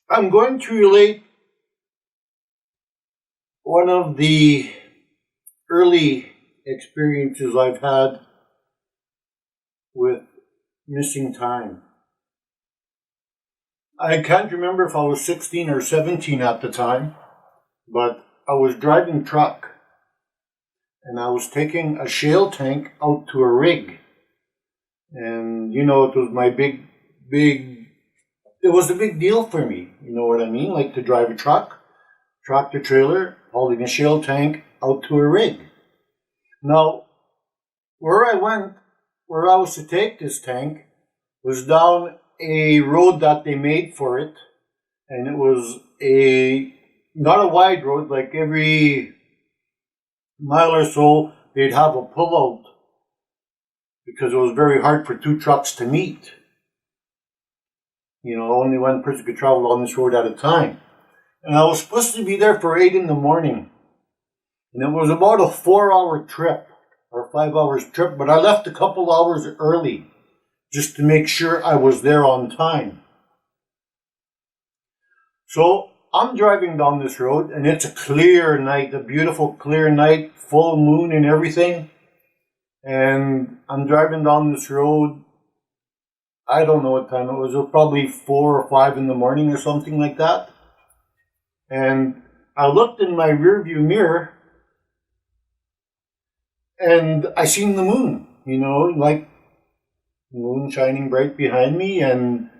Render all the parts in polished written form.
I'm going to relate one of the early experiences I've had with missing time. I can't remember if I was 16 or 17 at the time, but I was driving truck and I was taking a shale tank out to a rig. And it was my it was a big deal for me. You know what I mean? Like to drive a truck, tractor trailer, holding a shale tank out to a rig. Now, where I went, where I was to take this tank, was down a road that they made for it. And it was not a wide road, like every mile or so, they'd have a pullout because it was very hard for two trucks to meet. Only one person could travel on this road at a time. And I was supposed to be there for 8 in the morning. And it was about a 4-hour trip or 5 hours trip, but I left a couple hours early just to make sure I was there on time. So I'm driving down this road and it's a clear night, a beautiful clear night, full moon and everything. And I'm driving down this road. I don't know what time it was. It was probably 4 or 5 in the morning or something like that. And I looked in my rearview mirror and I seen the moon, like the moon shining bright behind me. And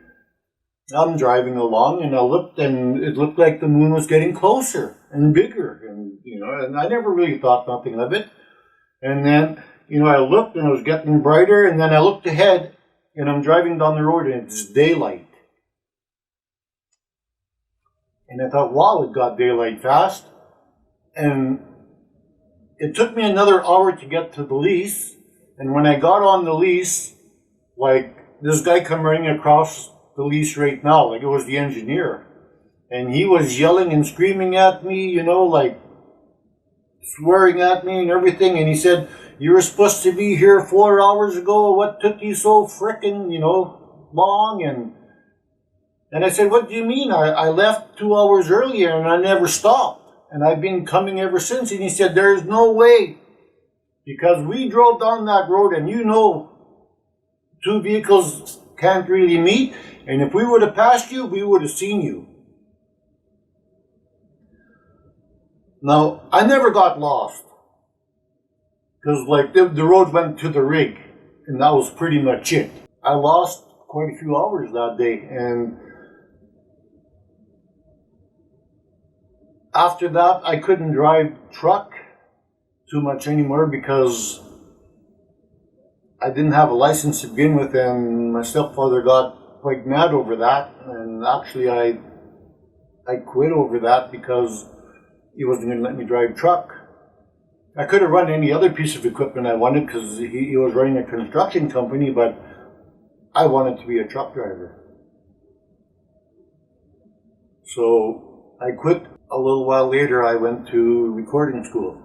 I'm driving along and I looked and it looked like the moon was getting closer and bigger. And I never really thought nothing of it. And then, I looked and it was getting brighter. And then I looked ahead and I'm driving down the road and it's daylight. And I thought, wow, it got daylight fast. And it took me another hour to get to the lease. And when I got on the lease, like this guy come running across the lease right now, like it was the engineer. And he was yelling and screaming at me, like swearing at me and everything. And he said, "You were supposed to be here 4 hours ago. What took you so frickin', long?" And I said, "What do you mean? I left 2 hours earlier and I never stopped. And I've been coming ever since." And he said, "There's no way. Because we drove down that road and two vehicles can't really meet. And if we would have passed you, we would have seen you." Now, I never got lost. Because the road went to the rig. And that was pretty much it. I lost quite a few hours that day. And after that, I couldn't drive truck too much anymore because I didn't have a license to begin with, and my stepfather got quite mad over that. And actually, I quit over that because he wasn't going to let me drive truck. I could have run any other piece of equipment I wanted because he was running a construction company, but I wanted to be a truck driver. So I quit. A little while later, I went to recording school.